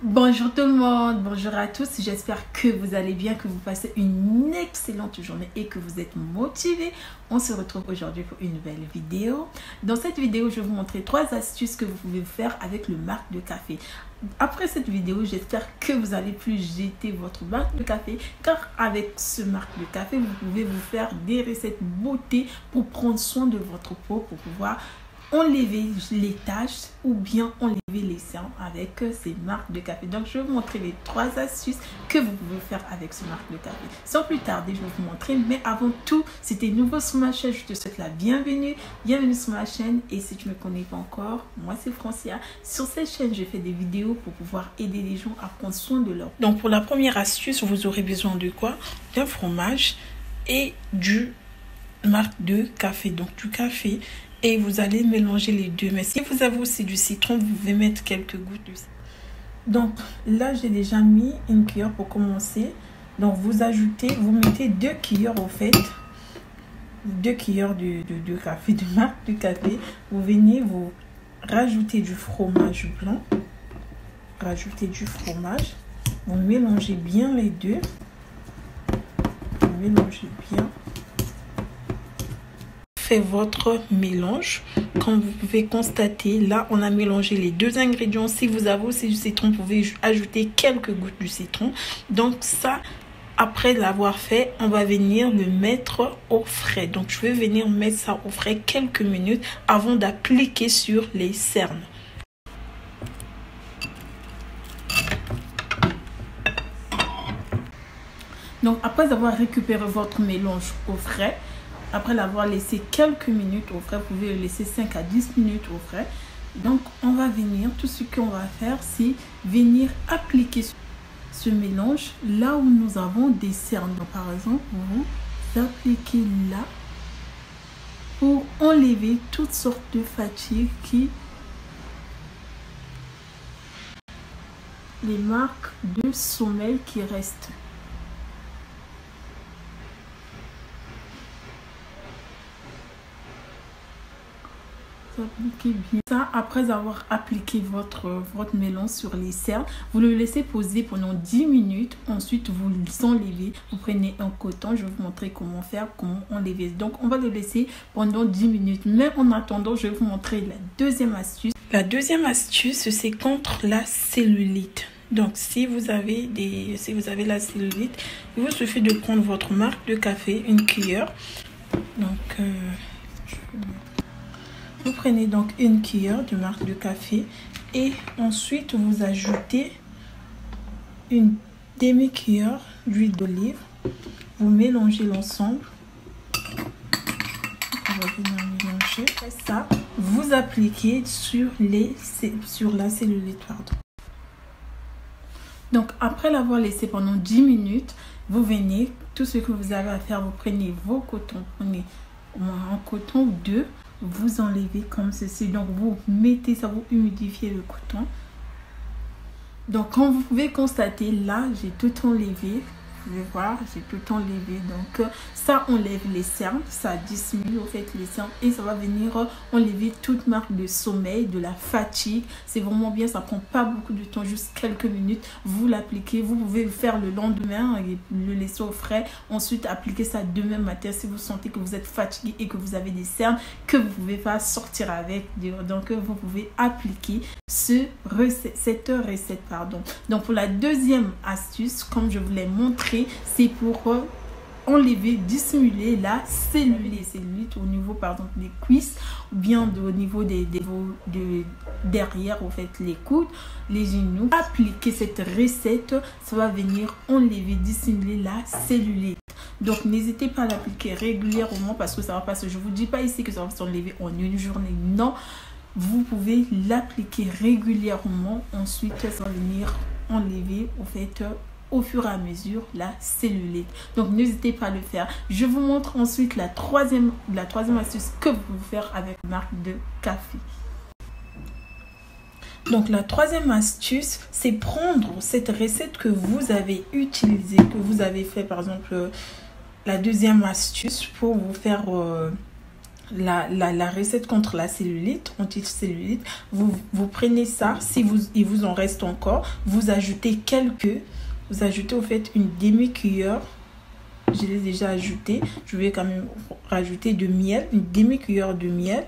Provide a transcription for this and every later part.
Bonjour tout le monde, bonjour à tous, j'espère que vous allez bien, que vous passez une excellente journée et que vous êtes motivés. On se retrouve aujourd'hui pour une nouvelle vidéo. Dans cette vidéo, je vais vous montrer 3 astuces que vous pouvez faire avec le marc de café. Après cette vidéo, j'espère que vous allez plus jeter votre marc de café, car avec ce marc de café, vous pouvez vous faire des recettes beauté pour prendre soin de votre peau, pour pouvoir enlever les taches ou bien enlever les cernes avec ces marques de café. Donc je vais vous montrer les 3 astuces que vous pouvez faire avec ce marque de café. Sans plus tarder, je vais vous montrer, mais avant tout, si tu es nouveau sur ma chaîne, je te souhaite la bienvenue. Bienvenue sur ma chaîne, et si tu ne me connais pas encore, moi c'est Francia. Sur cette chaîne, je fais des vidéos pour pouvoir aider les gens à prendre soin de leur peau. Donc pour la première astuce, vous aurez besoin de quoi? D'un fromage et du marc de café, donc du café. Et vous allez mélanger les deux. Mais si vous avez aussi du citron, vous pouvez mettre quelques gouttes de citron. Donc là, j'ai déjà mis une cuillère pour commencer. Donc vous ajoutez, vous mettez 2 cuillères au fait. 2 cuillères de café, de marc de café. Vous venez, vous rajoutez du fromage blanc. Rajoutez du fromage. Vous mélangez bien les deux. Vous mélangez bien. Votre mélange. Comme vous pouvez constater, là on a mélangé les 2 ingrédients. Si vous avez aussi du citron, vous pouvez ajouter quelques gouttes de citron. Donc ça, après l'avoir fait, on va venir le mettre au frais. Donc je vais venir mettre ça au frais quelques minutes avant d'appliquer sur les cernes. Donc après avoir récupéré votre mélange au frais, après l'avoir laissé quelques minutes au frais, vous pouvez le laisser 5 à 10 minutes au frais. Donc, on va venir, tout ce qu'on va faire, c'est venir appliquer ce mélange là où nous avons des cernes. Donc, par exemple, vous appliquez là pour enlever toutes sortes de fatigues les marques de sommeil qui restent. Appliquez bien ça. Après avoir appliqué votre mélange sur les cernes, vous le laissez poser pendant 10 minutes. Ensuite, vous l'enlevez. Vous prenez un coton. Je vais vous montrer comment faire, comment enlever. Donc, on va le laisser pendant 10 minutes. Mais en attendant, je vais vous montrer la deuxième astuce. La deuxième astuce, c'est contre la cellulite. Donc, si vous avez la cellulite, il vous suffit de prendre votre marc de café, une cuillère. Donc, je vais mettre. Vous prenez donc une cuillère de marc de café et ensuite vous ajoutez une demi-cuillère d'huile d'olive. Vous mélangez l'ensemble. On va venir mélanger. Et ça, vous appliquez sur la cellulite. Donc après l'avoir laissé pendant 10 minutes, vous venez, tout ce que vous avez à faire, vous prenez vos cotons, prenez un coton ou 2. Vous enlevez comme ceci. Donc vous mettez ça, vous humidifiez le coton. Donc comme vous pouvez constater, là j'ai tout enlevé. Vous pouvez voir, j'ai tout enlevé. Donc ça enlève les cernes, ça diminue au fait les cernes et ça va venir enlever toute marque de sommeil, de la fatigue. C'est vraiment bien, ça prend pas beaucoup de temps, juste quelques minutes. Vous l'appliquez, vous pouvez le faire le lendemain et le laisser au frais. Ensuite appliquer ça demain matin si vous sentez que vous êtes fatigué et que vous avez des cernes que vous pouvez pas sortir avec. Donc vous pouvez appliquer cette recette. Donc pour la deuxième astuce, comme je vous l'ai montré, c'est pour enlever, dissimuler la cellulite au niveau des cuisses ou bien au niveau derrière, au fait, les coudes, les genoux. Appliquer cette recette, ça va venir enlever, dissimuler la cellulite. Donc n'hésitez pas à l'appliquer régulièrement parce que ça va passer. Je vous dis pas ici que ça va s'enlever en une journée, non. Vous pouvez l'appliquer régulièrement. Ensuite, ça va venir enlever au fait au fur et à mesure la cellulite. Donc n'hésitez pas à le faire. Je vous montre ensuite la troisième astuce que vous pouvez faire avec le marc de café. Donc la troisième astuce, c'est prendre cette recette que vous avez utilisée, que vous avez fait, par exemple la deuxième astuce pour vous faire la recette contre la cellulite, anti-cellulite. Vous prenez ça, si il vous en reste encore, vous ajoutez au fait une demi-cuillère. Je l'ai déjà ajouté. Je vais quand même rajouter de miel, une demi-cuillère de miel.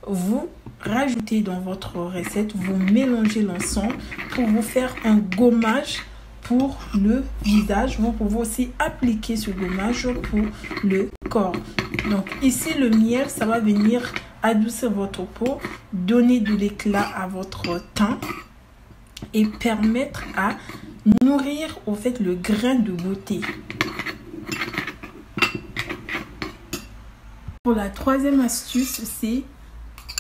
Vous rajoutez dans votre recette, vous mélangez l'ensemble pour vous faire un gommage pour le visage. Vous pouvez aussi appliquer ce gommage pour le corps. Donc ici, le miel, ça va venir adoucir votre peau, donner de l'éclat à votre teint et permettre à nourrir au fait le grain de beauté. Pour la troisième astuce, c'est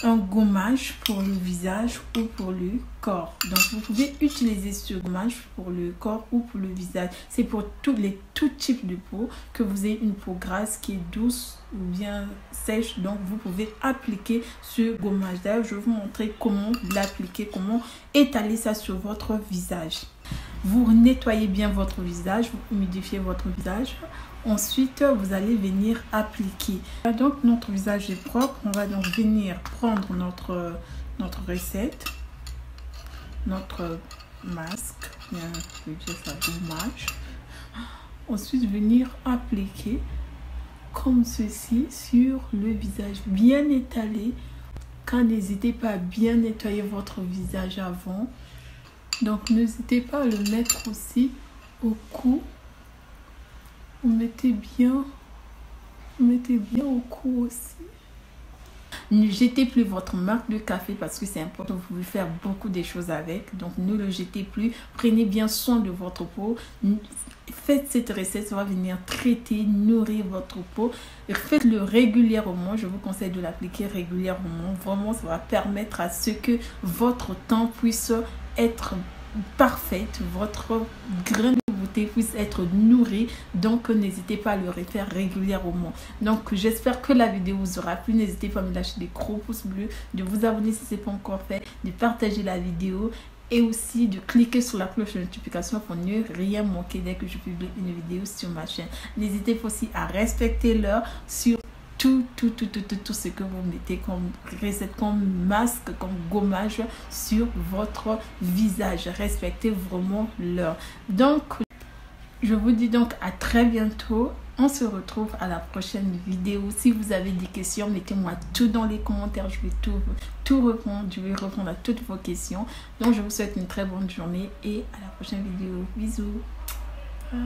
un gommage pour le visage ou pour le corps. Donc vous pouvez utiliser ce gommage pour le corps ou pour le visage. C'est pour tout types de peau, que vous ayez une peau grasse qui est douce ou bien sèche. Donc vous pouvez appliquer ce gommage. D'ailleurs, je vais vous montrer comment l'appliquer, comment étaler ça sur votre visage. Vous nettoyez bien votre visage, vous humidifiez votre visage. Ensuite, vous allez venir appliquer. Donc, notre visage est propre. On va donc venir prendre notre recette, notre masque, bien, je vais dire ça, gommage. Ensuite, venir appliquer comme ceci sur le visage, bien étalé. Car n'hésitez pas à bien nettoyer votre visage avant. Donc, n'hésitez pas à le mettre aussi au cou. Vous mettez bien au cou aussi. Ne jetez plus votre marque de café parce que c'est important. Vous pouvez faire beaucoup de choses avec. Donc, ne le jetez plus. Prenez bien soin de votre peau. Faites cette recette. Ça va venir traiter, nourrir votre peau. Faites-le régulièrement. Je vous conseille de l'appliquer régulièrement. Vraiment, ça va permettre à ce que votre teint puisse être parfaite. Votre grain de beauté puisse être nourri. Donc n'hésitez pas à le refaire régulièrement. Donc j'espère que la vidéo vous aura plu. N'hésitez pas à me lâcher des gros pouces bleus, de vous abonner si ce n'est pas encore fait, de partager la vidéo et aussi de cliquer sur la cloche de notification pour ne rien manquer dès que je publie une vidéo sur ma chaîne. N'hésitez pas aussi à respecter l'heure sur tout ce que vous mettez comme recette, comme masque, comme gommage sur votre visage. Respectez vraiment l'heure. Donc, je vous dis donc à très bientôt. On se retrouve à la prochaine vidéo. Si vous avez des questions, mettez-moi tout dans les commentaires. Je vais tout répondre. Je vais répondre à toutes vos questions. Donc, je vous souhaite une très bonne journée et à la prochaine vidéo. Bisous. Bye.